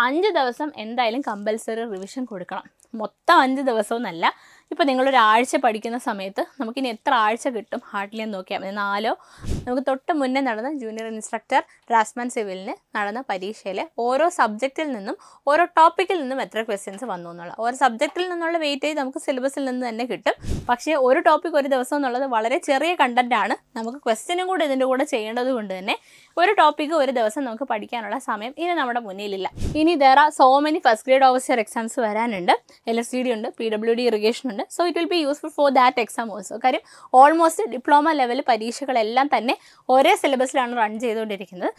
5 ദിവസം എന്തായാലും compulsory revision കൊടുക്കണം. മൊത്തം 5 ദിവസമൊന്നല്ല. ഇപ്പോൾ നിങ്ങളൊരാഴ്ച പഠിക്കുന്ന സമയത്ത് നമുക്കിനി എത്ര ആഴ്ച കിട്ടും ഹാർഡ്ലി എന്ന് നോക്കിയാൽ മതി. 4 നമുക്ക് തൊട്ട് മുന്നേ നടന്ന ജൂനിയർ ഇൻസ്ട്രക്ടർ ഡ്രാഫ്റ്റ്സ്മാൻ സിവിലിന് നടന്ന പരീക്ഷയിൽ ഓരോ സബ്ജക്റ്റിൽ നിന്നും ഓരോ ടോപ്പിക്കിൽ നിന്നും എത്ര ക്വസ്റ്റ്യൻസ് വന്നു എന്നുള്ള ഓരോ സബ്ജക്റ്റിൽ നിന്നുള്ള വെയിറ്റേജ് നമുക്ക് സിലബസിൽ നിന്ന് തന്നെ കിട്ടും. പക്ഷേ ഒരു ടോപ്പിക് ഒരു ദിവസം എന്നുള്ളത് വളരെ ചെറിയ കണ്ടൻറ്റാണ്. നമുക്ക് ക്വസ്റ്റ്യനും കൂടെ ഇതിൻ്റെ കൂടെ ചെയ്യേണ്ടത് കൊണ്ട് തന്നെ ഒരു ടോപ്പിക്ക് ഒരു ദിവസം നമുക്ക് പഠിക്കാനുള്ള സമയം ഇനി നമ്മുടെ മുന്നിലില്ല. ഇനി there are so many first grade officer exams വരാനുണ്ട്. LSTD ഉണ്ട്, PWD ഇറിഗേഷൻ ഉണ്ട്. So it will be useful for that exam also. കാര്യം ഓൾമോസ്റ്റ് ഡിപ്ലോമ ലെവൽ പരീക്ഷകളെല്ലാം തന്നെ ഒരേ സിലബസിലാണ് റൺ ചെയ്തുകൊണ്ടിരിക്കുന്നത്.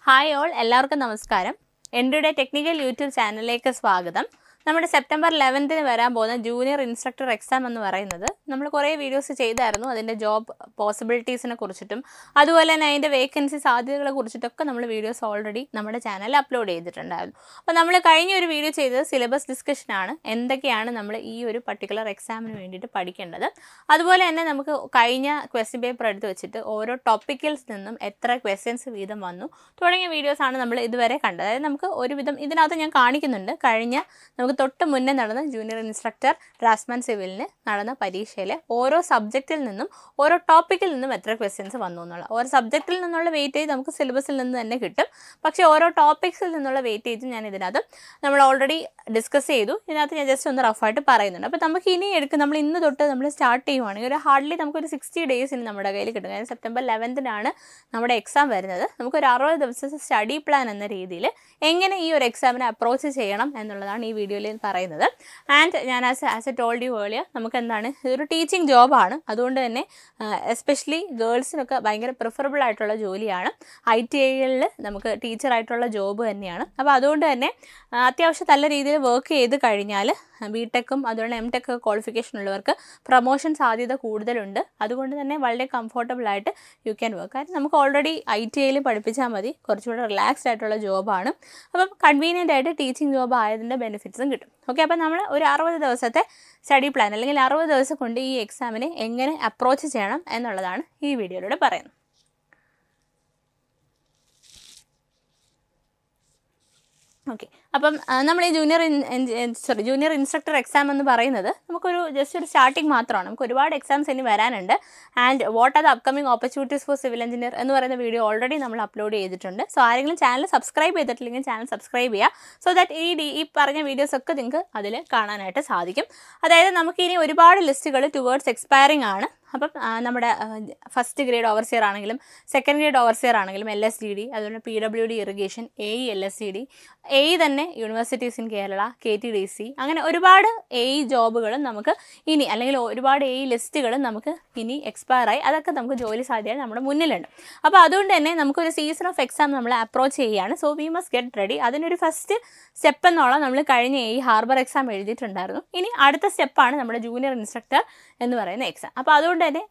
ഹായ് ഓൾ, എല്ലാവർക്കും നമസ്കാരം. എൻ്റെ ടെക്നിക്കൽ യൂട്യൂബ് ചാനലിലേക്ക് സ്വാഗതം. നമ്മുടെ സെപ്റ്റംബർ 11 വരാൻ പോകുന്ന ജൂനിയർ ഇൻസ്ട്രക്ടർ എക്സാം എന്ന് പറയുന്നത് നമ്മൾ കുറേ വീഡിയോസ് ചെയ്തായിരുന്നു. അതിൻ്റെ ജോബ് പോസിബിലിറ്റീസിനെ കുറിച്ചിട്ടും അതുപോലെ തന്നെ അതിൻ്റെ വേക്കൻസി സാധ്യതകളെ കുറിച്ചിട്ടൊക്കെ നമ്മൾ വീഡിയോസ് ഓൾറെഡി നമ്മുടെ ചാനലിൽ അപ്ലോഡ് ചെയ്തിട്ടുണ്ടായിരുന്നു. അപ്പോൾ നമ്മൾ കഴിഞ്ഞ ഒരു വീഡിയോ ചെയ്തത് സിലബസ് ഡിസ്കഷനാണ്. എന്തൊക്കെയാണ് നമ്മൾ ഈ ഒരു പർട്ടിക്കുലർ എക്സാമിന് വേണ്ടിയിട്ട് പഠിക്കേണ്ടത്. അതുപോലെ തന്നെ നമുക്ക് കഴിഞ്ഞ ക്വസ്റ്റ്യൻ പേപ്പർ എടുത്ത് വെച്ചിട്ട് ഓരോ ടോപ്പിക്കിൽസ് നിന്നും എത്ര ക്വസ്റ്റ്യൻസ് വീതം വന്നു തുടങ്ങിയ വീഡിയോസാണ് നമ്മൾ ഇതുവരെ കണ്ടത്. അതായത് നമുക്ക് ഒരുവിധം ഇതിനകത്ത് ഞാൻ കാണിക്കുന്നുണ്ട് കഴിഞ്ഞ നമുക്ക് തൊട്ട് മുന്നേ നടന്ന ജൂനിയർ ഇൻസ്ട്രക്ടർ ഡ്രാഫ്റ്റ്സ്മാൻ സിവിലിന് നടന്ന പരീക്ഷയിൽ ഓരോ സബ്ജക്റ്റിൽ നിന്നും ഓരോ ടോപ്പിക്കിൽ നിന്നും എത്ര ക്വസ്റ്റ്യൻസ് വന്നു എന്നുള്ള ഓരോ സബ്ജക്റ്റിൽ നിന്നുള്ള വെയിറ്റേജ് നമുക്ക് സിലബസിൽ നിന്ന് തന്നെ കിട്ടും. പക്ഷേ ഓരോ ടോപ്പിക്സിൽ നിന്നുള്ള വെയിറ്റേജ് ഞാൻ ഇതിനകത്ത് നമ്മൾ ഓൾറെഡി ഡിസ്കസ് ചെയ്തു. ഇതിനകത്ത് ഞാൻ ജസ്റ്റ് ഒന്ന് റഫായിട്ട് പറയുന്നുണ്ട്. അപ്പോൾ നമുക്ക് ഇനി നമ്മൾ ഇന്ന് തൊട്ട് നമ്മൾ സ്റ്റാർട്ട് ചെയ്യുവാണെങ്കിൽ ഒരു ഹാർഡ്ലി നമുക്കൊരു 60 days ഇനി നമ്മുടെ കയ്യിൽ കിട്ടും. അതായത് സെപ്റ്റംബർ 11 നമ്മുടെ എക്സാം വരുന്നത്. നമുക്കൊരു 60 ദിവസത്തെ സ്റ്റഡി പ്ലാൻ എന്ന രീതിയിൽ എങ്ങനെ ഈ ഒരു എക്സാമിനെ അപ്രോച്ച് ചെയ്യണം എന്നുള്ളതാണ് ഈ വീഡിയോയിൽ പറയുന്നത്. ആൻഡ് ഞാൻ as A told you earlier നമുക്ക് എന്താണ് ഇതൊരു ടീച്ചിങ് ജോബാണ്. അതുകൊണ്ട് തന്നെ എസ്പെഷ്യലി ഗേൾസിനൊക്കെ ഭയങ്കര പ്രിഫറബിൾ ആയിട്ടുള്ള ജോലിയാണ്. ITIകളിൽ നമുക്ക് ടീച്ചറായിട്ടുള്ള ജോബ് തന്നെയാണ്. അപ്പോൾ അതുകൊണ്ട് തന്നെ അത്യാവശ്യം നല്ല രീതിയിൽ വർക്ക് ചെയ്ത് കഴിഞ്ഞാൽ BTechും അതുപോലെ MTech ക്വാളിഫിക്കേഷൻ ഉള്ളവർക്ക് പ്രൊമോഷൻ സാധ്യത കൂടുതലുണ്ട്. അതുകൊണ്ട് തന്നെ വളരെ കംഫർട്ടബിളായിട്ട് യു ക്യാൻ വർക്ക്. കാര്യം നമുക്ക് ഓൾറെഡി ITIയിൽ പഠിപ്പിച്ചാൽ മതി. കുറച്ചുകൂടെ റിലാക്സ്ഡ് ആയിട്ടുള്ള ജോബാണ്. അപ്പം കൺവീനിയൻ്റ് ആയിട്ട് ടീച്ചിങ് ജോബ് ആയതിൻ്റെ ബെനിഫിറ്റ്സും കിട്ടും. ഓക്കെ, അപ്പോൾ നമ്മൾ ഒരു 60 ദിവസത്തെ സ്റ്റഡി പ്ലാൻ അല്ലെങ്കിൽ 60 ദിവസം കൊണ്ട് ഈ എക്സാമിനെ എങ്ങനെ അപ്രോച്ച് ചെയ്യണം എന്നുള്ളതാണ് ഈ വീഡിയോയിലൂടെ പറയുന്നത്. ഓക്കെ, അപ്പം നമ്മൾ ഈ ജൂനിയർ ഇൻസ്ട്രക്ടർ എക്സാം എന്ന് പറയുന്നത് നമുക്കൊരു ജസ്റ്റ് ഒരു സ്റ്റാർട്ടിങ് മാത്രമാണ്. നമുക്ക് ഒരുപാട് എക്സാംസ് ഇനി വരാനുണ്ട്. And what are the upcoming opportunities for civil engineer എന്ന് പറയുന്ന വീഡിയോ ഓൾറെഡി നമ്മൾ അപ്ലോഡ് ചെയ്തിട്ടുണ്ട്. സോ ആരെങ്കിലും ചാനൽ സബ്സ്ക്രൈബ് ചെയ്തിട്ടില്ലെങ്കിൽ ചാനൽ സബ്സ്ക്രൈബ് ചെയ്യുക. സോ ദാറ്റ് ഈ പറഞ്ഞ വീഡിയോസൊക്കെ നിങ്ങൾക്ക് അതിൽ കാണാനായിട്ട് സാധിക്കും. അതായത് നമുക്കിനി ഒരുപാട് ലിസ്റ്റുകൾ ടുവേർഡ്സ് എക്സ്പയറിംഗ് ആണ്. അപ്പം നമ്മുടെ ഫസ്റ്റ് ഗ്രേഡ് ഓവർസിയർ ആണെങ്കിലും സെക്കൻഡ് ഗ്രേഡ് ഓവർസിയർ ആണെങ്കിലും LSTD അതുപോലെ PWD irrigation, AE LSTD, AE തന്നെ യൂണിവേഴ്സിറ്റീസ് ഇൻ കേരള, KTDC, അങ്ങനെ ഒരുപാട് AE ജോബുകളും നമുക്ക് ഇനി അല്ലെങ്കിൽ ഒരുപാട് AE ലിസ്റ്റുകളും നമുക്ക് ഇനി എക്സ്പയർ ആയി. അതൊക്കെ നമുക്ക് ജോലി സാധ്യത നമ്മുടെ മുന്നിലുണ്ട്. അപ്പോൾ അതുകൊണ്ട് തന്നെ നമുക്കൊരു സീസൺ ഓഫ് എക്സാം നമ്മൾ അപ്രോച്ച് ചെയ്യുകയാണ്. So we must get ready. അതിനൊരു ഫസ്റ്റ് സ്റ്റെപ്പ് എന്നോളം നമ്മൾ കഴിഞ്ഞ AE ഹാർബർ എക്സാം എഴുതിയിട്ടുണ്ടായിരുന്നു. ഇനി അടുത്ത സ്റ്റെപ്പാണ് നമ്മുടെ ജൂനിയർ ഇൻസ്ട്രക്ടർ എന്ന് പറയുന്ന എക്സാം. അപ്പോൾ അതുകൊണ്ട് തന്നെ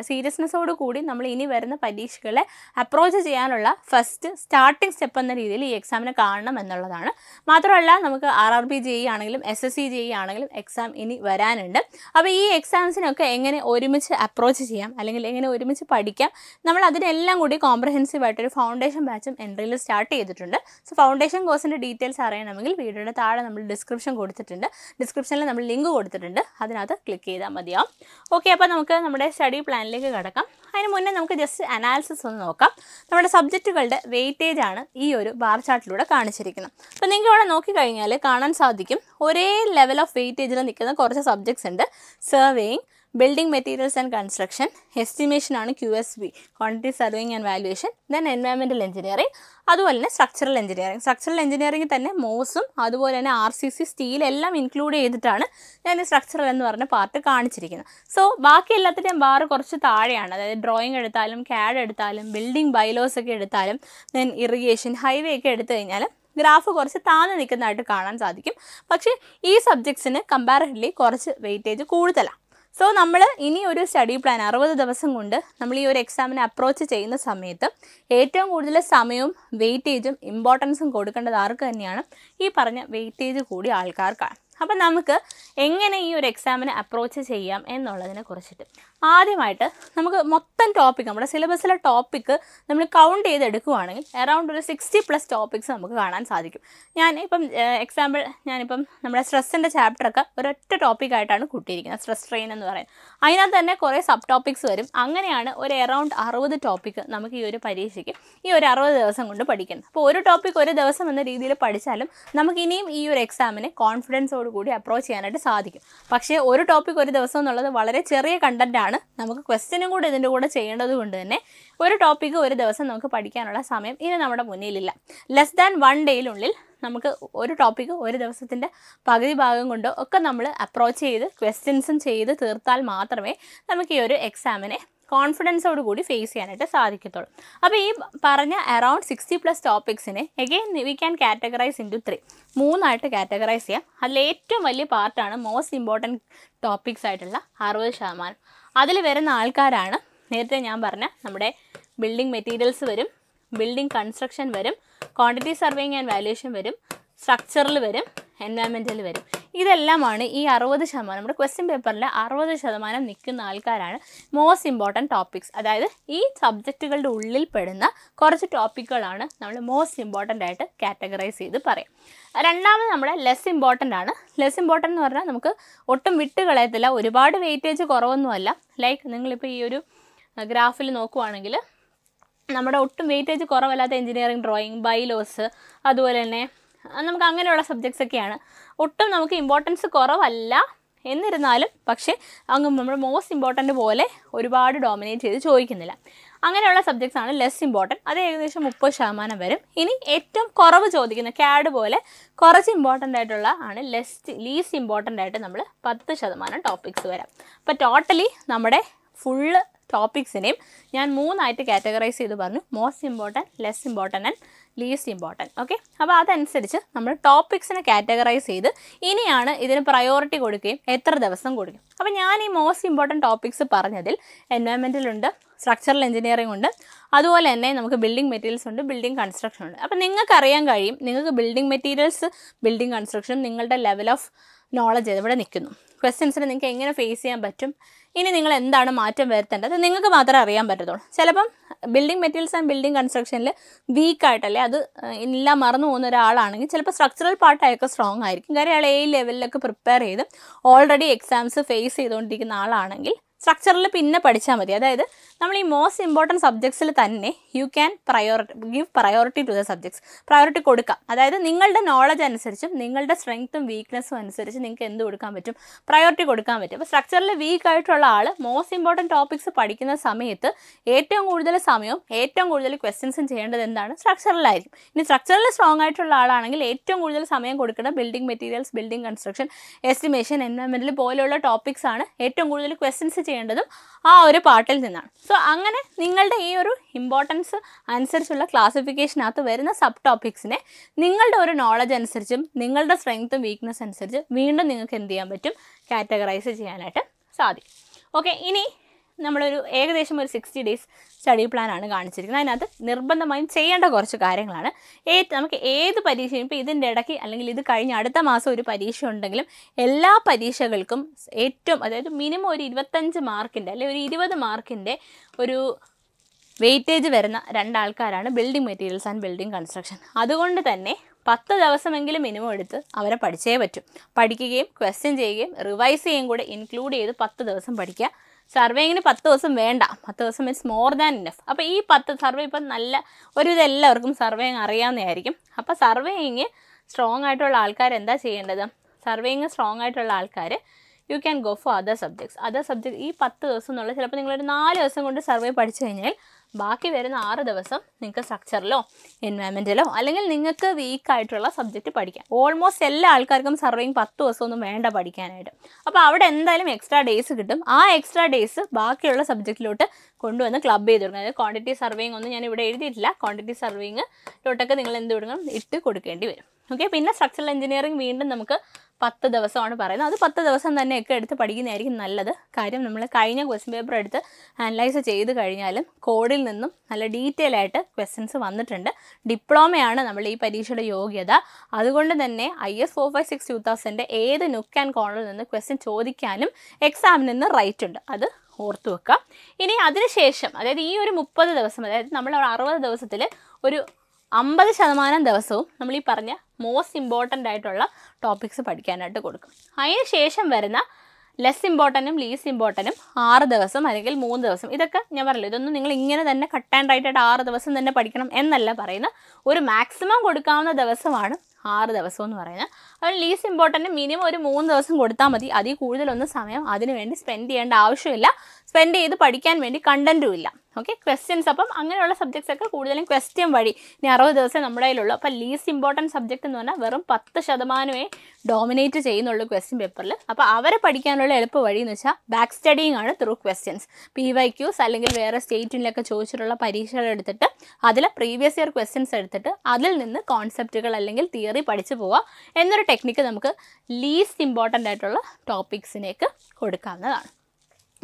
സീരിയസ്നെസ്സോട് കൂടി നമ്മൾ ഇനി വരുന്ന പരീക്ഷകളെ അപ്രോച്ച് ചെയ്യാനുള്ള ഫസ്റ്റ് സ്റ്റാർട്ടിംഗ് സ്റ്റെപ്പ് എന്ന രീതിയിൽ ഈ എക്സാമിനെ കാണണം എന്നുള്ളതാണ്. മാത്രമല്ല നമുക്ക് RRB JEE ആണെങ്കിലും SSC JEE ആണെങ്കിലും എക്സാം ഇനി വരാനുണ്ട്. അപ്പോൾ ഈ എക്സാംസിനൊക്കെ എങ്ങനെ ഒരുമിച്ച് അപ്രോച്ച് ചെയ്യാം അല്ലെങ്കിൽ എങ്ങനെ ഒരുമിച്ച് പഠിക്കാം, നമ്മൾ അതിനെല്ലാം കൂടി കോംപ്രഹെൻസീവ് ആയിട്ടൊരു ഫൗണ്ടേഷൻ ബാച്ചും എൻട്രിയിൽ സ്റ്റാർട്ട് ചെയ്തിട്ടുണ്ട്. സോ ഫൗണ്ടേഷൻ കോഴ്സിൻ്റെ ഡീറ്റെയിൽസ് അറിയണമെങ്കിൽ വീഡിയോയുടെ താഴെ നമ്മൾ ഡിസ്ക്രിപ്ഷൻ കൊടുത്തിട്ടുണ്ട്. ഡിസ്ക്രിപ്ഷനിൽ നമ്മൾ ലിങ്ക് കൊടുത്തിട്ടുണ്ട്. അതിനകത്ത് ക്ലിക്ക് ചെയ്താൽ മതിയാവും. ഓക്കെ, അപ്പോൾ നമുക്ക് നമ്മുടെ സ്റ്റഡി പ്ലാനിലേക്ക് കടക്കാം. അതിന് മുന്നേ നമുക്ക് ജസ്റ്റ് അനാലിസിസ് ഒന്ന് നോക്കാം. നമ്മുടെ സബ്ജക്റ്റുകളുടെ വെയിറ്റേജ് ആണ് ഈ ഒരു ബാർ ചാർട്ടിലൂടെ കാണിച്ചിരിക്കുന്നത്. അപ്പോൾ നിങ്ങൾക്ക് ഇവിടെ നോക്കിക്കഴിഞ്ഞാൽ കാണാൻ സാധിക്കും ഒരേ ലെവൽ ഓഫ് വെയിറ്റേജിൽ നിൽക്കുന്ന കുറച്ച് സബ്ജക്ട്സ് ഉണ്ട്. Surveying, building materials and construction, estimation ആണ് QSV, quantity surveying and valuation, then environmental engineering, അതുപോലെ തന്നെ സ്ട്രക്ചറൽ എഞ്ചിനീയറിംഗ് തന്നെ മോസും അതുപോലെ തന്നെ RCC സ്റ്റീൽ എല്ലാം ഇൻക്ലൂഡ് ചെയ്തിട്ടാണ് ഞാൻ ഈ സ്ട്രക്ചറൽ എന്ന് പറഞ്ഞ പാർട്ട് കാണിച്ചിരിക്കുന്നത്. സോ ബാക്കി എല്ലാത്തിൻ്റെയും ബാർ കുറച്ച് താഴെയാണ്. അതായത് ഡ്രോയിങ് എടുത്താലും CAD എടുത്താലും ബിൽഡിംഗ് ബൈലോസ് ഒക്കെ എടുത്താലും ദെൻ ഇറിഗേഷൻ, ഹൈവേ ഒക്കെ എടുത്തു കഴിഞ്ഞാൽ ഗ്രാഫ് കുറച്ച് താഴ്ന്നു നിൽക്കുന്നതായിട്ട് കാണാൻ സാധിക്കും. പക്ഷേ ഈ സബ്ജക്ട്സിന് കമ്പാരിറ്റീവ്ലി കുറച്ച് വെയിറ്റേജ് കൂടുതലാണ്. സോ നമ്മൾ ഇനി ഒരു സ്റ്റഡി പ്ലാൻ 60 ദിവസം കൊണ്ട് നമ്മൾ ഈ ഒരു എക്സാമിനെ അപ്രോച്ച് ചെയ്യുന്ന സമയത്ത് ഏറ്റവും കൂടുതൽ സമയവും വെയിറ്റേജും ഇമ്പോർട്ടൻസും കൊടുക്കേണ്ടത് ആർക്ക് തന്നെയാണ്? ഈ പറഞ്ഞ വെയിറ്റേജ് കൂടി ആൾക്കാർക്കാണ്. അപ്പം നമുക്ക് എങ്ങനെ ഈ ഒരു എക്സാമിനെ അപ്രോച്ച് ചെയ്യാം എന്നുള്ളതിനെ കുറിച്ചിട്ട് ആദ്യമായിട്ട് നമുക്ക് മൊത്തം ടോപ്പിക് നമ്മുടെ സിലബസിലെ ടോപ്പിക്ക് നമ്മൾ കൗണ്ട് ചെയ്തെടുക്കുകയാണെങ്കിൽ അറൗണ്ട് ഒരു 60+ ടോപ്പിക്സ് നമുക്ക് കാണാൻ സാധിക്കും. ഞാനിപ്പം എക്സാമ്പിൾ ഞാനിപ്പം നമ്മുടെ സ്ട്രെസ്സിൻ്റെ ചാപ്റ്ററൊക്കെ ഒരൊറ്റ ടോപ്പിക്കായിട്ടാണ് കൂട്ടിയിരിക്കുന്നത്, സ്ട്രെസ് ട്രെയിൻ എന്ന് പറയുന്നത്. അതിനകത്ത് തന്നെ കുറേ സബ് ടോപ്പിക്സ് വരും. അങ്ങനെയാണ് ഒരു അറൗണ്ട് 60 ടോപ്പിക്ക് നമുക്ക് ഈ ഒരു പരീക്ഷയ്ക്ക് ഈ ഒരു 60 ദിവസം കൊണ്ട് പഠിക്കുന്നത്. അപ്പോൾ ഒരു ടോപ്പിക് ഒരു ദിവസം എന്ന രീതിയിൽ പഠിച്ചാലും നമുക്ക് ഇനിയും ഈ ഒരു എക്സാമിനെ കോൺഫിഡൻസോട് കൂടി അപ്രോച്ച് ചെയ്യാനായിട്ട് സാധിക്കും. പക്ഷേ ഒരു ടോപ്പിക് ഒരു ദിവസം എന്നുള്ളത് വളരെ ചെറിയ കണ്ടൻറ്റാണ്. നമുക്ക് ക്വസ്റ്റ്യനും കൂടെ ഇതിൻ്റെ കൂടെ ചെയ്യേണ്ടത് കൊണ്ട് തന്നെ ഒരു ടോപ്പിക്ക് ഒരു ദിവസം നമുക്ക് പഠിക്കാനുള്ള സമയം ഇനി നമ്മുടെ മുന്നിലില്ല. ലെസ് ദാൻ 1 ഡേയിലുള്ളിൽ നമുക്ക് ഒരു ടോപ്പിക്ക് ഒരു ദിവസത്തിൻ്റെ പകുതി ഭാഗം കൊണ്ടോ ഒക്കെ നമ്മൾ അപ്രോച്ച് ചെയ്ത് ക്വസ്റ്റ്യൻസും ചെയ്ത് തീർത്താൽ മാത്രമേ നമുക്ക് ഈ ഒരു എക്സാമിനെ കോൺഫിഡൻസോട് കൂടി ഫേസ് ചെയ്യാനായിട്ട് സാധിക്കത്തുള്ളൂ. അപ്പോൾ ഈ പറഞ്ഞ അറൗണ്ട് 60+ ടോപ്പിക്സിനെ again we can categorise into 3 categorise ചെയ്യാം. അതിൽ ഏറ്റവും വലിയ പാർട്ടാണ് മോസ്റ്റ് ഇമ്പോർട്ടൻറ്റ് ടോപ്പിക്സ് ആയിട്ടുള്ള 60%. അതിൽ വരുന്ന ആൾക്കാരാണ് നേരത്തെ ഞാൻ പറഞ്ഞ നമ്മുടെ ബിൽഡിംഗ് മെറ്റീരിയൽസ് വരും, ബിൽഡിംഗ് കൺസ്ട്രക്ഷൻ വരും, ക്വാണ്ടിറ്റി സർവേയിങ് ആൻഡ് വാല്യുവേഷൻ വരും, സ്ട്രക്ചറിൽ വരും, എൻവയൺമെൻറ്റൽ വരും. ഇതെല്ലാമാണ് ഈ 60%, നമ്മുടെ ക്വസ്റ്റ്യൻ പേപ്പറിൽ 60% നിൽക്കുന്ന ആൾക്കാരാണ് മോസ്റ്റ് ഇമ്പോർട്ടൻറ്റ് ടോപ്പിക്സ്. അതായത് ഈ സബ്ജക്റ്റുകളുടെ ഉള്ളിൽ പെടുന്ന കുറച്ച് ടോപ്പിക്കുകളാണ് നമ്മൾ മോസ്റ്റ് ഇമ്പോർട്ടൻ്റ് ആയിട്ട് കാറ്റഗറൈസ് ചെയ്ത് പറയാം. രണ്ടാമത് നമ്മുടെ ലെസ് ഇമ്പോർട്ടൻ്റ് ആണ്. ലെസ് ഇമ്പോർട്ടൻ്റ് എന്ന് പറഞ്ഞാൽ നമുക്ക് ഒട്ടും വിട്ട് കളയത്തില്ല, ഒരുപാട് വെയിറ്റേജ് കുറവൊന്നുമല്ല. ലൈക്ക് നിങ്ങളിപ്പോൾ ഈ ഒരു ഗ്രാഫിൽ നോക്കുവാണെങ്കിൽ നമ്മുടെ ഒട്ടും വെയിറ്റേജ് കുറവല്ലാത്ത എഞ്ചിനീയറിംഗ്, ഡ്രോയിങ്, ബൈലോസ്, അതുപോലെ തന്നെ നമുക്ക് അങ്ങനെയുള്ള സബ്ജക്ട്സ് ഒക്കെയാണ്. ഒട്ടും നമുക്ക് ഇമ്പോർട്ടൻസ് കുറവല്ല എന്നിരുന്നാലും പക്ഷേ അങ്ങ് നമ്മൾ മോസ്റ്റ് ഇമ്പോർട്ടൻ്റ് പോലെ ഒരുപാട് ഡോമിനേറ്റ് ചെയ്ത് ചോദിക്കുന്നില്ല. അങ്ങനെയുള്ള സബ്ജക്ട്സ് ആണ് ലെസ് ഇമ്പോർട്ടൻറ്റ്. അത് ഏകദേശം 30% വരും. ഇനി ഏറ്റവും കുറവ് ചോദിക്കുന്ന CAD പോലെ കുറച്ച് ഇമ്പോർട്ടൻ്റ് ആയിട്ടുള്ള ആണ് ലീസ്റ്റ് ഇമ്പോർട്ടൻ്റ് ആയിട്ട് നമ്മൾ 10% ടോപ്പിക്സ് വരാം. അപ്പോൾ ടോട്ടലി നമ്മുടെ ഫുള്ള് ടോപ്പിക്സിനെയും ഞാൻ 3 കാറ്റഗറൈസ് ചെയ്ത് പറഞ്ഞു, most important, less important and least important. Okay, അപ്പോൾ അതനുസരിച്ച് നമ്മൾ ടോപ്പിക്സിനെ കാറ്റഗറൈസ് ചെയ്ത് ഇനിയാണ് ഇതിന് പ്രയോറിറ്റി കൊടുക്കുകയും എത്ര ദിവസം കൊടുക്കും. അപ്പോൾ ഞാൻ ഈ മോസ്റ്റ് ഇമ്പോർട്ടൻറ്റ് ടോപ്പിക്സ് പറഞ്ഞതിൽ എൻവയൺമെൻറ്റലുണ്ട്, സ്ട്രക്ചറൽ എഞ്ചിനീയറിംഗ് ഉണ്ട്, അതുപോലെ തന്നെ നമുക്ക് ബിൽഡിംഗ് മെറ്റീരിയൽസ് ഉണ്ട്, ബിൽഡിംഗ് കൺസ്ട്രക്ഷൻ ഉണ്ട്. അപ്പോൾ നിങ്ങൾക്ക് അറിയാൻ കഴിയും നിങ്ങൾക്ക് ബിൽഡിംഗ് മെറ്റീരിയൽസ്, ബിൽഡിംഗ് കൺസ്ട്രക്ഷൻ നിങ്ങളുടെ ലെവൽ ഓഫ് നോളജ് എവിടെ നിൽക്കുന്നു, ക്വസ്റ്റ്യൻസിന് നിങ്ങൾക്ക് എങ്ങനെ ഫേസ് ചെയ്യാൻ പറ്റും, ഇനി നിങ്ങൾ എന്താണ് മാറ്റം വരുത്തേണ്ടത് നിങ്ങൾക്ക് മാത്രമേ അറിയാൻ പറ്റത്തുള്ളൂ. ചിലപ്പം ബിൽഡിംഗ് മെറ്റീരിയൽസ് ആൻഡ് ബിൽഡിംഗ് കൺസ്ട്രക്ഷനിൽ വീക്കായിട്ടല്ലേ അത് എല്ലാം മറന്നു പോകുന്ന ഒരാളാണെങ്കിൽ ചിലപ്പോൾ സ്ട്രക്ചറൽ പാർട്ടായൊക്കെ സ്ട്രോങ് ആയിരിക്കും. കാര്യം അയാൾ ലെവലിലൊക്കെ പ്രിപ്പയർ ചെയ്ത് ഓൾറെഡി എക്സാംസ് ഫേസ് ചെയ്തുകൊണ്ടിരിക്കുന്ന ആളാണെങ്കിൽ സ്ട്രക്ചറിൽ പിന്നെ പഠിച്ചാൽ മതി. അതായത് നമ്മൾ ഈ മോസ്റ്റ് ഇമ്പോർട്ടൻറ്റ് സബ്ജക്ട്സിൽ തന്നെ you can give priority to the subjects, priority കൊടുക്കാം. അതായത് നിങ്ങളുടെ നോളജ് അനുസരിച്ചും നിങ്ങളുടെ സ്ട്രെങ്ത്തും വീക്ക്നെസ്സും അനുസരിച്ച് നിങ്ങൾക്ക് എന്ത് കൊടുക്കാൻ പറ്റും, പ്രയോറിറ്റി കൊടുക്കാൻ പറ്റും. അപ്പോൾ സ്ട്രക്ചറിൽ വീക്ക് ആയിട്ടുള്ള ആൾ മോസ്റ്റ് ഇമ്പോർട്ടൻറ്റ് ടോപ്പിക്സ് പഠിക്കുന്ന സമയത്ത് ഏറ്റവും കൂടുതൽ സമയവും ഏറ്റവും കൂടുതൽ ക്വസ്റ്റ്യൻസും ചെയ്യേണ്ടത് എന്താണ്, സ്ട്രക്ചറിലായിരിക്കും. ഇനി സ്ട്രക്ചറിൽ സ്ട്രോങ് ആയിട്ടുള്ള ആളാണെങ്കിൽ ഏറ്റവും കൂടുതൽ സമയം കൊടുക്കണം building materials, building construction, estimation, environmental പോലെയുള്ള ടോപ്പിക്സാണ് ഏറ്റവും കൂടുതൽ ക്വസ്റ്റ്യൻസ് ചെയ്യേണ്ടതും ആ ഒരു പാർട്ടിൽ നിന്നാണ്. സോ അങ്ങനെ നിങ്ങളുടെ ഈ ഒരു ഇമ്പോർട്ടൻസ് അനുസരിച്ചുള്ള ക്ലാസിഫിക്കേഷനകത്ത് വരുന്ന സബ് ടോപ്പിക്സിനെ നിങ്ങളുടെ ഒരു നോളജ് അനുസരിച്ചും നിങ്ങളുടെ സ്ട്രെങ്ത്തും വീക്ക്നെസ് അനുസരിച്ച് വീണ്ടും നിങ്ങൾക്ക് എന്ത് ചെയ്യാൻ പറ്റും, കാറ്റഗറൈസ് ചെയ്യാനായിട്ട് സാധിക്കും. ഓക്കെ, ഇനി നമ്മളൊരു ഏകദേശം ഒരു 60 days സ്റ്റഡി പ്ലാനാണ് കാണിച്ചിരിക്കുന്നത്. അതിനകത്ത് നിർബന്ധമായും ചെയ്യേണ്ട കുറച്ച് കാര്യങ്ങളാണ്. നമുക്ക് ഏത് പരീക്ഷയും ഇപ്പോൾ ഇതിൻ്റെ ഇടയ്ക്ക് അല്ലെങ്കിൽ ഇത് കഴിഞ്ഞ് അടുത്ത മാസം ഒരു പരീക്ഷ ഉണ്ടെങ്കിലും എല്ലാ പരീക്ഷകൾക്കും ഏറ്റവും അതായത് മിനിമം ഒരു 25 മാർക്കിൻ്റെ അല്ലെങ്കിൽ ഒരു 20 മാർക്കിൻ്റെ ഒരു വെയിറ്റേജ് വരുന്ന 2 ആൾക്കാരാണ് building materials and building construction. അതുകൊണ്ട് തന്നെ 10 ദിവസമെങ്കിലും മിനിമം എടുത്ത് അവരെ പഠിച്ചേ പറ്റും. പഠിക്കുകയും ക്വസ്റ്റ്യൻ ചെയ്യുകയും റിവൈസ് ചെയ്യുകയും കൂടെ ഇൻക്ലൂഡ് ചെയ്ത് 10 ദിവസം പഠിക്കുക. സർവേയിങ്ങിന് 10 ദിവസം വേണ്ട, 10 ദിവസം മീൻസ് മോർ ദാൻ ഇനഫ്. അപ്പോൾ ഈ 10 സർവേ ഇപ്പം നല്ല ഒരുവിധം എല്ലാവർക്കും സർവേയിങ് അറിയാവുന്നതായിരിക്കും. അപ്പോൾ സർവേയിങ് സ്ട്രോങ് ആയിട്ടുള്ള ആൾക്കാർ എന്താ ചെയ്യേണ്ടത്, സർവേയിങ് സ്ട്രോങ് ആയിട്ടുള്ള ആൾക്കാർ you can go for other subject. ഈ 10 ദിവസം എന്നുള്ള ചിലപ്പോൾ നിങ്ങളൊരു 4 ദിവസം കൊണ്ട് സർവേ പഠിച്ചു കഴിഞ്ഞാൽ ബാക്കി വരുന്ന 6 ദിവസം നിങ്ങൾക്ക് സ്ട്രക്ചറിലോ എൻവയൺമെൻറ്റലോ അല്ലെങ്കിൽ നിങ്ങൾക്ക് വീക്കായിട്ടുള്ള സബ്ജക്റ്റ് പഠിക്കാം. ഓൾമോസ്റ്റ് എല്ലാ ആൾക്കാർക്കും സർവേയിങ് 10 ദിവസമൊന്നും വേണ്ട പഠിക്കാനായിട്ട്. അപ്പോൾ അവിടെ എന്തായാലും എക്സ്ട്രാ ഡേയ്സ് കിട്ടും. ആ എക്സ്ട്രാ ഡേയ്സ് ബാക്കിയുള്ള സബ്ജക്റ്റിലോട്ട് കൊണ്ടുവന്ന് ക്ലബ് ചെയ്ത് കൊടുക്കണം. അതായത് ക്വാണ്ടിറ്റി സർവേയിങ് ഒന്നും ഞാൻ ഇവിടെ എഴുതിയിട്ടില്ല, ക്വാണ്ടിറ്റി സർവേയിങ്ങിലോട്ടൊക്കെ നിങ്ങൾ എന്ത് കൊടുക്കണം, ഇട്ട് കൊടുക്കേണ്ടി വരും. ഓക്കെ. പിന്നെ സ്ട്രക്ചറൽ എഞ്ചിനീയറിംഗ് വീണ്ടും നമുക്ക് 10 ദിവസമാണ് പറയുന്നത്. അത് 10 ദിവസം തന്നെയൊക്കെ എടുത്ത് പഠിക്കുന്നതായിരിക്കും നല്ലത്. കാര്യം നമ്മൾ കഴിഞ്ഞ ക്വസ്റ്റ്യൻ പേപ്പർ എടുത്ത് അനലൈസ് ചെയ്ത് കഴിഞ്ഞാലും കോഡിൽ നിന്നും നല്ല ഡീറ്റെയിൽ ആയിട്ട് ക്വസ്റ്റ്യൻസ് വന്നിട്ടുണ്ട്. ഡിപ്ലോമയാണ് നമ്മൾ ഈ പരീക്ഷയുടെ യോഗ്യത. അതുകൊണ്ട് തന്നെ IS 456-2000 ഏത് നുക്ക് ആൻഡ് കോർണറിൽ നിന്ന് ക്വസ്റ്റ്യൻ ചോദിക്കാനും എക്സാമിൽ നിന്ന് റൈറ്റ് ഉണ്ട്. അത് ഓർത്തു വെക്കുക. ഇനി അതിനുശേഷം അതായത് ഈ ഒരു 30 ദിവസം, അതായത് നമ്മൾ 60 ദിവസത്തിൽ ഒരു 50% ദിവസവും നമ്മൾ ഈ പറഞ്ഞ മോസ്റ്റ് ഇമ്പോർട്ടൻ്റ് ആയിട്ടുള്ള ടോപ്പിക്സ് പഠിക്കാനായിട്ട് കൊടുക്കും. അതിന് ശേഷം വരുന്ന ലെസ് ഇമ്പോർട്ടൻറ്റും ലീസ്റ്റ് ഇമ്പോർട്ടൻറ്റും 6 ദിവസം അല്ലെങ്കിൽ 3 ദിവസം. ഇതൊക്കെ ഞാൻ പറഞ്ഞല്ലോ, ഇതൊന്നും നിങ്ങൾ ഇങ്ങനെ തന്നെ കട്ട് ആൻഡ് റൈറ്റ് ആയിട്ട് 6 ദിവസം തന്നെ പഠിക്കണം എന്നല്ല പറയുന്നത്. ഒരു മാക്സിമം കൊടുക്കാവുന്ന ദിവസമാണ് 6 ദിവസം എന്ന് പറയുന്നത്. അതിന് ലീസ്റ്റ് ഇമ്പോർട്ടൻറ്റ് മിനിമം ഒരു 3 ദിവസം കൊടുത്താൽ മതി. അതിൽ കൂടുതലൊന്നും സമയം അതിന് വേണ്ടി സ്പെൻഡ് ചെയ്യേണ്ട ആവശ്യമില്ല. സ്പെൻഡ് ചെയ്ത് പഠിക്കാൻ വേണ്ടി കണ്ടൻറ്റും ഇല്ല. ഓക്കെ. ക്വസ്റ്റ്യൻസ് അപ്പം അങ്ങനെയുള്ള സബ്ജക്ട്സ് ഒക്കെ കൂടുതലും ക്വസ്റ്റ്യൻ വഴി ഇനി 60 ദിവസം നമ്മുടെ കയ്യിലുള്ളൂ. അപ്പോൾ ലീസ്റ്റ് ഇമ്പോർട്ടൻറ്റ് സബ്ജക്റ്റ് എന്ന് പറഞ്ഞാൽ വെറും 10% ഡോമിനേറ്റ് ചെയ്യുന്നുള്ളൂ ക്വസ്റ്റ്യൻ പേപ്പറിൽ. അപ്പോൾ അവരെ പഠിക്കാനുള്ള എളുപ്പ വഴി എന്ന് വെച്ചാൽ ബാക്ക് സ്റ്റഡിങ് ആണ് ത്രൂ ക്വസ്റ്റ്യൻസ്. PYQs അല്ലെങ്കിൽ വേറെ സ്റ്റേറ്റിലൊക്കെ ചോദിച്ചിട്ടുള്ള പരീക്ഷകൾ എടുത്തിട്ട് അതിൽ പ്രീവിയസ് ഇയർ ക്വസ്റ്റ്യൻസ് എടുത്തിട്ട് അതിൽ നിന്ന് കോൺസെപ്റ്റുകൾ അല്ലെങ്കിൽ തിയറി പഠിച്ചു പോവുക എന്നൊരു ടെക്നിക്ക് നമുക്ക് ലീസ്റ്റ് ഇമ്പോർട്ടൻ്റ് ആയിട്ടുള്ള ടോപ്പിക്സിനേക്ക് കൊടുക്കാവുന്നതാണ്.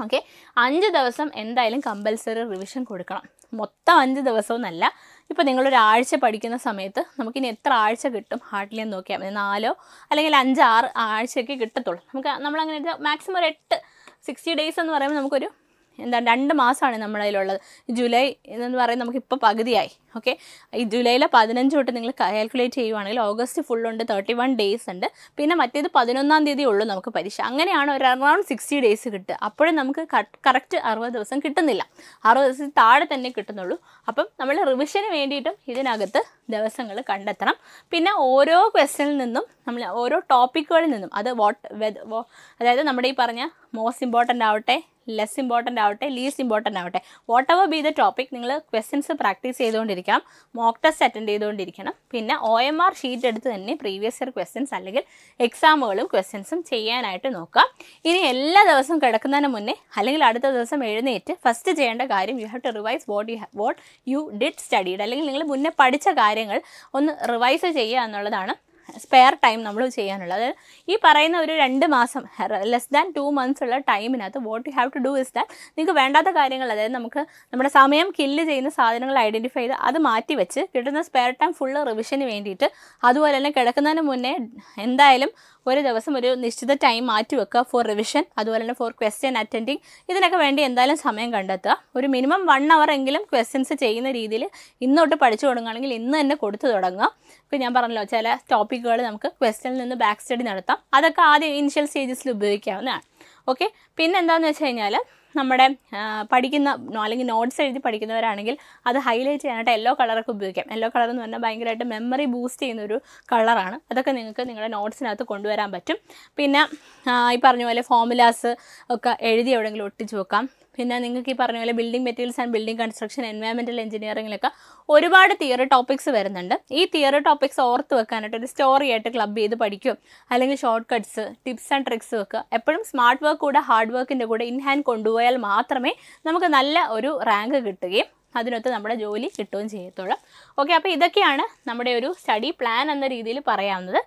ഓക്കെ. 5 ദിവസം എന്തായാലും കമ്പൽസറി റിവിഷൻ കൊടുക്കണം. മൊത്തം 5 ദിവസമൊന്നല്ല. ഇപ്പോൾ നിങ്ങളൊരാഴ്ച പഠിക്കുന്ന സമയത്ത് നമുക്കിനി എത്ര ആഴ്ച കിട്ടും ഹാർഡ്ലി എന്ന് നോക്കിയാൽ മതി. 4 അല്ലെങ്കിൽ 5-6 ആഴ്ചയൊക്കെ കിട്ടത്തുള്ളൂ. നമ്മളങ്ങനെ മാക്സിമം ഒരു 60 ഡേയ്സ് എന്ന് പറയുമ്പോൾ നമുക്കൊരു 2 മാസമാണ് നമ്മുടെ കയ്യിലുള്ളത്. ജൂലൈ എന്ന് പറയുന്നത് നമുക്കിപ്പോൾ പകുതിയായി. ഓക്കെ. ഈ ജൂലൈയിലെ 15 തൊട്ട് നിങ്ങൾ കാൽക്കുലേറ്റ് ചെയ്യുവാണെങ്കിൽ ഓഗസ്റ്റ് ഫുള്ളുണ്ട്, 31 ഡേയ്സ് ഉണ്ട്. പിന്നെ മറ്റേത് 11-ാം തീയതി ഉള്ളൂ നമുക്ക് പരീക്ഷ. അങ്ങനെയാണ് ഒരു അറൗണ്ട് 60 ഡേയ്സ് കിട്ടുക. അപ്പോഴും നമുക്ക് കറക്റ്റ് 60 ദിവസം കിട്ടുന്നില്ല. 60 ദിവസത്തിൽ താഴെ തന്നെ കിട്ടുന്നുള്ളൂ. അപ്പം നമ്മൾ റിവിഷന് വേണ്ടിയിട്ടും ഇതിനകത്ത് ദിവസങ്ങൾ കണ്ടെത്തണം. പിന്നെ ഓരോ ക്വസ്റ്റ്യനിൽ നിന്നും നമ്മൾ ഓരോ ടോപ്പിക്കുകളിൽ നിന്നും അത് അതായത് നമ്മുടെ ഈ പറഞ്ഞ മോസ്റ്റ് ഇമ്പോർട്ടൻ്റ് ആവട്ടെ, ലെസ് ഇമ്പോർട്ടൻ്റ് ആവട്ടെ, ലീസ്റ്റ് ഇമ്പോർട്ടൻ്റ് ആവട്ടെ, whatever be the topic നിങ്ങൾ ക്വസ്റ്റ്യൻസ് പ്രാക്ടീസ് ചെയ്തുകൊണ്ടിരിക്കണം. മോക്ക് ടെസ്റ്റ് അറ്റൻഡ് ചെയ്തുകൊണ്ടിരിക്കണം. പിന്നെ OMR ഷീറ്റ് എടുത്ത് തന്നെ പ്രീവിയസ് ഇയർ ക്വസ്റ്റ്യൻസ് അല്ലെങ്കിൽ എക്സാമുകളും ക്വസ്റ്റ്യൻസും ചെയ്യാനായിട്ട് നോക്കുക. ഇനി എല്ലാ ദിവസവും കിടക്കുന്നതിന് മുന്നേ അല്ലെങ്കിൽ അടുത്ത ദിവസം എഴുന്നേറ്റ് ഫസ്റ്റ് ചെയ്യേണ്ട കാര്യം you have to revise what you did studied. അല്ലെങ്കിൽ നിങ്ങൾ മുന്നേ പഠിച്ച കാര്യങ്ങൾ ഒന്ന് റിവൈസ് ചെയ്യുക എന്നുള്ളതാണ് സ്പെയർ ടൈം നമ്മൾ ചെയ്യാനുള്ളത്. അതായത് ഈ പറയുന്ന ഒരു 2 മാസം ലെസ് ദാൻ 2 months ഉള്ള ടൈമിനകത്ത് what you have to do is that നിങ്ങൾക്ക് വേണ്ടാത്ത കാര്യങ്ങൾ, അതായത് നമുക്ക് നമ്മുടെ സമയം കില്ല് ചെയ്യുന്ന സാധനങ്ങൾ ഐഡൻറ്റിഫൈ ചെയ്ത് അത് മാറ്റി വെച്ച് കിട്ടുന്ന സ്പെയർ ടൈം ഫുള്ള് റിവിഷന് വേണ്ടിയിട്ട്, അതുപോലെ തന്നെ കിടക്കുന്നതിന് മുന്നേ എന്തായാലും ഒരു ദിവസം ഒരു നിശ്ചിത ടൈം മാറ്റി വെക്കുക ഫോർ റിവിഷൻ, അതുപോലെ തന്നെ ഫോർ ക്വസ്റ്റ്യൻ അറ്റൻഡിങ്. ഇതിനൊക്കെ വേണ്ടി എന്തായാലും സമയം കണ്ടെത്തുക. ഒരു മിനിമം 1 hour എങ്കിലും ക്വസ്റ്റ്യൻസ് ചെയ്യുന്ന രീതിയിൽ ഇന്നോട്ട് പഠിച്ചു തുടങ്ങുകയാണെങ്കിൽ ഇന്ന് തന്നെ കൊടുത്തു തുടങ്ങുക. ഇപ്പോൾ ഞാൻ പറഞ്ഞല്ലോ, ചില ടോപ്പിക്കുകൾ നമുക്ക് ക്വസ്റ്റ്യനിൽ നിന്ന് ബാക്ക് സ്റ്റഡി നടത്താം. അതൊക്കെ ആദ്യം ഇനിഷ്യൽ സ്റ്റേജസിൽ ഉപയോഗിക്കാവുന്നതാണ്. ഓക്കെ. പിന്നെ എന്താണെന്ന് വെച്ച് കഴിഞ്ഞാൽ നമ്മുടെ പഠിക്കുന്ന അല്ലെങ്കിൽ നോട്ട്സ് എഴുതി പഠിക്കുന്നവരാണെങ്കിൽ അത് ഹൈലൈറ്റ് ചെയ്യാനായിട്ട് യെല്ലോ കളറൊക്കെ ഉപയോഗിക്കാം. യെല്ലോ കളർ എന്ന് പറഞ്ഞാൽ ഭയങ്കരമായിട്ട് മെമ്മറി ബൂസ്റ്റ് ചെയ്യുന്നൊരു കളറാണ്. അതൊക്കെ നിങ്ങൾക്ക് നിങ്ങളുടെ നോട്ട്സിനകത്ത് കൊണ്ടുവരാൻ പറ്റും. പിന്നെ ഈ പറഞ്ഞ പോലെ ഫോമുലാസ് ഒക്കെ എഴുതി എവിടെയെങ്കിലും ഒട്ടിച്ച് വെക്കാം. പിന്നെ നിങ്ങൾക്ക് ഈ പറഞ്ഞ പോലെ building materials and building construction, environmental എഞ്ചിനീയറിംഗിലൊക്കെ ഒരുപാട് തിയറി ടോപ്പിക്സ് വരുന്നുണ്ട്. ഈ തിയറി ടോപ്പിക്സ് ഓർത്ത് വെക്കാനായിട്ട് ഒരു സ്റ്റോറി ആയിട്ട് ക്ലബ് ചെയ്ത് പഠിക്കും. അല്ലെങ്കിൽ short cuts, tips and tricks വെക്കുക. എപ്പോഴും സ്മാർട്ട് വർക്ക് കൂടെ ഹാർഡ് വർക്കിൻ്റെ കൂടെ ഇൻ ഹാൻഡ് കൊണ്ടുപോയാൽ മാത്രമേ നമുക്ക് നല്ല ഒരു റാങ്ക് കിട്ടുകയും അതിനൊത്ത് നമ്മുടെ ജോലി കിട്ടുകയും ചെയ്യത്തുള്ളൂ. ഓക്കെ. അപ്പോൾ ഇതൊക്കെയാണ് നമ്മുടെ ഒരു സ്റ്റഡി പ്ലാൻ എന്ന രീതിയിൽ പറയാവുന്നത്.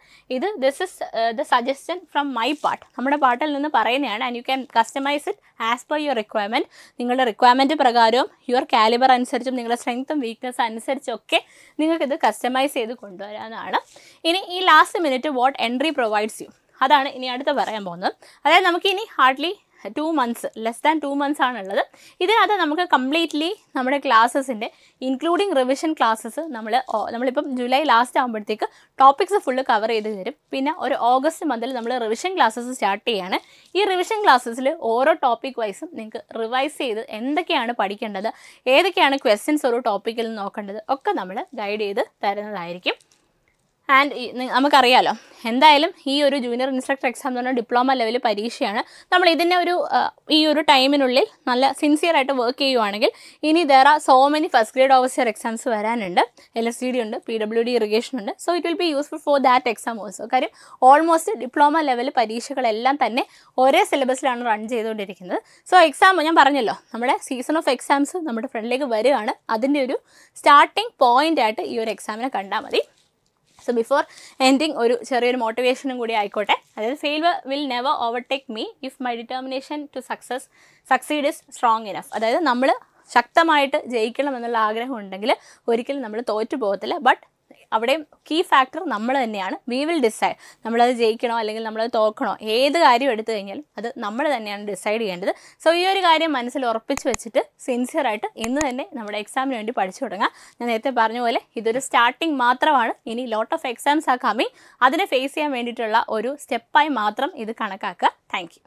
This is the suggestion from my part. നമ്മുടെ പാർട്ടിൽ നിന്ന് പറയുന്നതാണ്. And you can customise it as per your requirement. നിങ്ങളുടെ റിക്വയർമെൻറ്റ് പ്രകാരവും യുവർ കാലിബർ അനുസരിച്ചും നിങ്ങളുടെ സ്ട്രെങ്ത്തും വീക്ക്നെസ് അനുസരിച്ചൊക്കെ നിങ്ങൾക്കിത് കസ്റ്റമൈസ് ചെയ്ത് കൊണ്ടുവരാനാണ്. ഇനി ഈ last minute what entry provides you, അതാണ് ഇനി അടുത്ത് പറയാൻ പോകുന്നത്. അതായത് നമുക്കിനി hardly 2 months, less than 2 months ആണുള്ളത്. ഇതിനകത്ത് നമുക്ക് കംപ്ലീറ്റ്ലി നമ്മുടെ ക്ലാസ്സസിൻ്റെ ഇൻക്ലൂഡിങ് റിവിഷൻ ക്ലാസ്സസ് നമ്മളിപ്പം ജൂലൈ ലാസ്റ്റ് ആകുമ്പോഴത്തേക്ക് ടോപ്പിക്സ് ഫുള്ള് കവർ ചെയ്ത് തരും. പിന്നെ ഒരു ഓഗസ്റ്റ് മുതൽ നമ്മൾ റിവിഷൻ ക്ലാസ്സസ് സ്റ്റാർട്ട് ചെയ്യുകയാണ്. ഈ റിവിഷൻ ക്ലാസ്സസിൽ ഓരോ ടോപ്പിക് വൈസും നിങ്ങൾക്ക് റിവൈസ് ചെയ്ത് എന്തൊക്കെയാണ് പഠിക്കേണ്ടത്, ഏതൊക്കെയാണ് ക്വസ്റ്റ്യൻസ് ഒരു ടോപ്പിക്കിൽ നിന്ന് നോക്കേണ്ടത് ഒക്കെ നമ്മൾ ഗൈഡ് ചെയ്ത് തരുന്നതായിരിക്കും. ആൻഡ് നമുക്കറിയാലോ, എന്തായാലും ഈ ഒരു ജൂനിയർ ഇൻസ്ട്രക്ടർ എക്സാം എന്ന് പറഞ്ഞാൽ ഡിപ്ലോമ ലെവൽ പരീക്ഷയാണ്. നമ്മൾ ഇതിനെ ഈ ഒരു ടൈമിനുള്ളിൽ നല്ല സിൻസിയറായിട്ട് വർക്ക് ചെയ്യുവാണെങ്കിൽ ഇനി so many first grade officer exams വരാനുണ്ട്. LSTD ഉണ്ട്, PWD ഇറിഗേഷൻ ഉണ്ട്. So it will be useful for that exam also. കാര്യം ഓൾമോസ്റ്റ് ഡിപ്ലോമ ലെവൽ പരീക്ഷകളെല്ലാം തന്നെ ഒരേ സിലബസിലാണ് റൺ ചെയ്തുകൊണ്ടിരിക്കുന്നത്. സോ എക്സാം ഞാൻ പറഞ്ഞല്ലോ, നമ്മുടെ സീസൺ ഓഫ് എക്സാംസ് നമ്മുടെ ഫ്രണ്ടിലേക്ക് വരികയാണ്. അതിൻ്റെ ഒരു സ്റ്റാർട്ടിംഗ് പോയിൻ്റ് ആയിട്ട് ഈ ഒരു എക്സാമിനെ കണ്ടാൽ മതി. സോ ബിഫോർ എൻഡിങ് ഒരു ചെറിയൊരു മോട്ടിവേഷനും കൂടി ആയിക്കോട്ടെ. അതായത് failure will never overtake me if my determination to succeed is strong enough. അതായത് നമ്മൾ ശക്തമായിട്ട് ജയിക്കണം എന്നുള്ള ആഗ്രഹം ഉണ്ടെങ്കിൽ ഒരിക്കലും നമ്മൾ തോറ്റു പോകത്തില്ല. ബട്ട് അവിടെയും കീ ഫാക്ടർ നമ്മൾ തന്നെയാണ്. വി വിൽ ഡിസൈഡ് നമ്മളത് ജയിക്കണോ അല്ലെങ്കിൽ നമ്മളത് തോക്കണോ, ഏത് കാര്യം എടുത്തു കഴിഞ്ഞാലും അത് നമ്മൾ തന്നെയാണ് ഡിസൈഡ് ചെയ്യേണ്ടത്. സോ ഈ ഒരു കാര്യം മനസ്സിൽ ഉറപ്പിച്ച് വെച്ചിട്ട് സിൻസിയറായിട്ട് ഇന്ന് തന്നെ നമ്മുടെ എക്സാമിന് വേണ്ടി പഠിച്ചു തുടങ്ങാം. ഞാൻ നേരത്തെ പറഞ്ഞ പോലെ ഇതൊരു സ്റ്റാർട്ടിങ് മാത്രമാണ്. ഇനി ലോട്ട് ഓഫ് എക്സാംസ് ആ കമ്മിങ്. അതിനെ ഫേസ് ചെയ്യാൻ വേണ്ടിയിട്ടുള്ള ഒരു സ്റ്റെപ്പായി മാത്രം ഇത് കണക്കാക്കുക. Thank you.